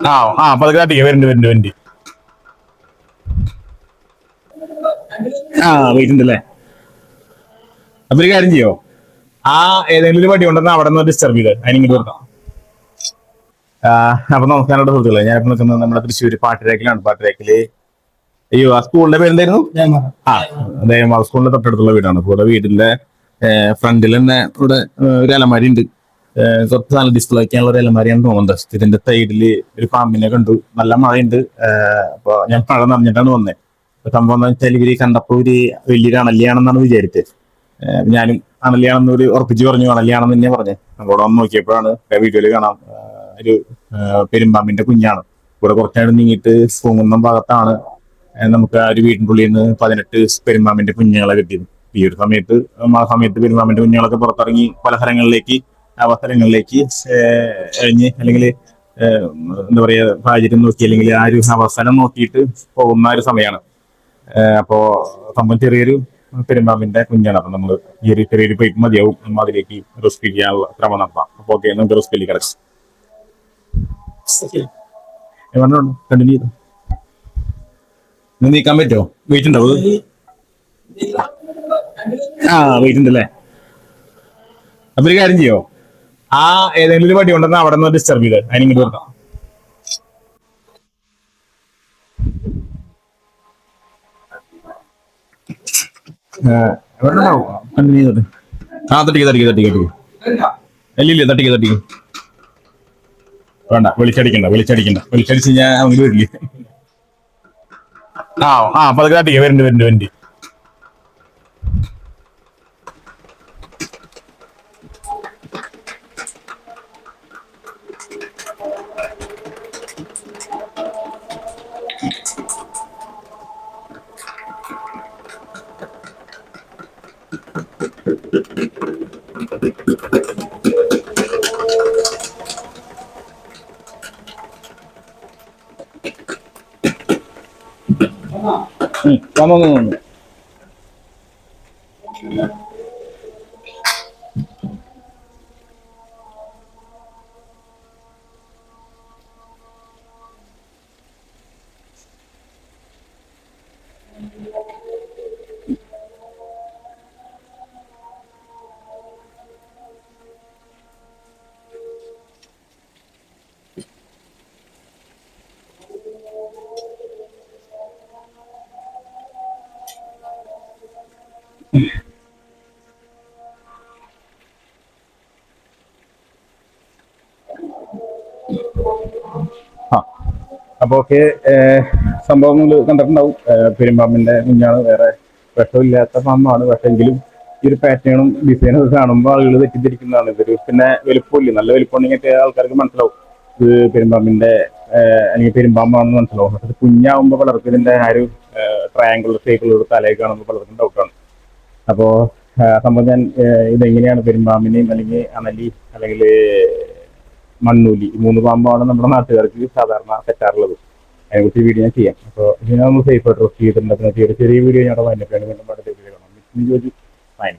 ആ ആ പതുക്കെ തട്ടിക്ക വരുന്നുണ്ട് വരുന്നുണ്ട് വണ്ടി. ആ വെയിറ്റ് ഉണ്ടല്ലേ. അപ്പൊ ഒരു കാര്യം ചെയ്യോ, ആ ഏതെങ്കിലും ഒരു വണ്ടി കൊണ്ടുവന്ന് അവിടെ നിന്ന് ഡിസ്റ്റർബ് ചെയ്ത് അതിനിങ്ങോട്ട് കൊടുക്കാം. അപ്പൊ നമസ്കാരം സുഹൃത്തുക്കളെ, ഞാനിപ്പോ നിൽക്കുന്നത് നമ്മുടെ തൃശ്ശൂർ പാട്ടിരേക്കിലാണ്. പാട്ടിരേക്കില് അയ്യോ ആ സ്കൂളിന്റെ പേരെന്തായിരുന്നു? ആ ദേവമാർ സ്കൂളിന്റെ തൊട്ടടുത്തുള്ള വീടാണ്. ഇവിടെ വീടിന്റെ ഫ്രണ്ടിൽ തന്നെ ഇവിടെ ഒരു അലമാരി ഉണ്ട്. കുറച്ച് നല്ല ഡിസ്പ്ലേ ഒക്കെയുള്ള ഒരു അലമാരിയാണെന്ന് തോന്നുന്നുണ്ട്. ഇതിന്റെ സൈഡില് ഒരു പാമ്പിനെ കണ്ടു. നല്ല മഴയുണ്ട്. അപ്പൊ ഞാൻ മഴ നനഞ്ഞിട്ടാണ് വന്നത്. സംഭവം എന്താ വെച്ചാൽ ഇവര് കണ്ടപ്പോ ഒരു വലിയൊരു അണലിയാണെന്നാണ് വിചാരിച്ചത്. ഞാനും അണലിയാണെന്ന് ഒരു ഉറപ്പിച്ച് പറഞ്ഞു. അണലിയാണെന്ന് തന്നെ പറഞ്ഞത്. അവിടെ വന്ന് നോക്കിയപ്പോഴാണ് വീഡിയോയിൽ കാണാം ഒരു പെരുമ്പാമ്പിന്റെ കുഞ്ഞാണ്. ഇവിടെ കുറച്ചായിട്ട് നീങ്ങിയിട്ട് പൂങ്കുന്നം ഭാഗത്താണ് നമുക്ക് ആ ഒരു വീടിന്റെ ഉള്ളിൽ നിന്ന് 18 പെരുമ്പാമ്പിന്റെ കുഞ്ഞുങ്ങളെ കിട്ടിയത്. ഈ ഒരു സമയത്ത് ആ സമയത്ത് പെരുമ്പാമ്പിന്റെ കുഞ്ഞുങ്ങളൊക്കെ പുറത്തിറങ്ങി പല സ്ഥലങ്ങളിലേക്ക് അവസരങ്ങളിലേക്ക് എഴിഞ്ഞ് അല്ലെങ്കിൽ എന്താ പറയാ സാഹചര്യം നോക്കി അല്ലെങ്കിൽ ആ ഒരു അവസരം നോക്കിയിട്ട് പോകുന്ന ഒരു സമയമാണ്. അപ്പോ സംഭവം ചെറിയൊരു പെരുമ്പാമ്പിന്റെ കുഞ്ഞാണ്. അപ്പൊ നമ്മൾ ഈ ഒരു ചെറിയൊരു പൈപ്പ് മതിയാവും നമ്മൾ അതിലേക്ക് റെസ്ക്യൂ ചെയ്യാനുള്ള ശ്രമം നടത്താം. അപ്പൊ ഓക്കെ, നമുക്ക് റെസ്ക്യൂലേക്ക് കിടക്കാം. കണ്ടിന്യൂ ചെയ്തു. നീക്കാൻ പറ്റുമോ? വെയിറ്റ് ഉണ്ടാവും. ആ വെയിറ്റ് ഉണ്ടല്ലേ. അപ്പൊ ഒരു കാര്യം ചെയ്യോ, ആ ഏതെങ്കിലും ഒരു വണ്ടി കൊണ്ടുവന്ന് അവിടെ നിന്ന് ഡിസ്റ്റർബ് ചെയ്ത് അതിനിങ്ങോട്ട് കൊടുക്കാം. കണ്ടിന്യൂ ചെയ്തോട്ടെ. ആ തട്ടിക്ക് തട്ടിക്ക് തട്ടിക്ക് തട്ടിക്ക്. ഇല്ല തട്ടിക്ക് തട്ടിക്ക്. വേണ്ട, വിളിച്ചടിക്കണ്ട വിളിച്ചടിക്കണ്ട. വിളിച്ചടിച്ച് ഞാൻ അവന് വരില്ലേ. ആ ആ പതുക്കെ തട്ടിക്ക വരുന്നുണ്ട് വരുന്നുണ്ട് വണ്ടി. വന്നു വന്നു വന്നു. ആ അപ്പൊ ഓക്കെ, സംഭവം നിങ്ങൾ കണ്ടിട്ടുണ്ടാവും. പെരുമ്പാമ്പിന്റെ കുഞ്ഞാണ്. വേറെ വിഷമില്ലാത്ത പാമ്പാണ്. പക്ഷെ എങ്കിലും ഈ ഒരു പാറ്റേണും ഡിസൈനും ഒക്കെ കാണുമ്പോൾ ആളുകൾ തെറ്റിദ്ധരിക്കുന്നതാണ്. ഇതൊരു പിന്നെ വലുപ്പമില്ല, നല്ല വലുപ്പമുണ്ടെങ്കിൽ ആൾക്കാർക്ക് മനസ്സിലാവും ഇത് പെരുമ്പാമ്പിന്റെ അല്ലെങ്കിൽ പെരുമ്പാമ്പാണെന്ന് മനസ്സിലാവും. പക്ഷെ കുഞ്ഞാവുമ്പോൾ പലർക്കും ഇതിന്റെ ആ ഒരു ട്രയാങ്കിൾ ഷേപ്പിലുള്ള തലയൊക്കെ കാണുമ്പോൾ പലർക്കും ഡൗട്ടാണ്. അപ്പോ സംഭവം ഞാൻ ഇതെങ്ങനെയാണ് പെരുമ്പാമ്പിനെയും അല്ലെങ്കിൽ അണലി അല്ലെങ്കിൽ മണ്ണൂലി, ഈ 3 പാമ്പാണ് നമ്മുടെ നാട്ടുകാർക്ക് സാധാരണ തെറ്റാറുള്ളത്. അതിനെക്കുറിച്ച് വീഡിയോ ഞാൻ ചെയ്യാം. അപ്പോൾ ഇതിനെ നമ്മൾ സേഫ് ആയിട്ട് റെസ്റ്റ് ചെയ്തിട്ടുണ്ട്. ചെറിയ വീഡിയോ ഞാൻ വൈൻഡപ്പ് ചെയ്യണം. വീണ്ടും അടുത്ത വീഡിയോ കാണാം. ഫൈൻ.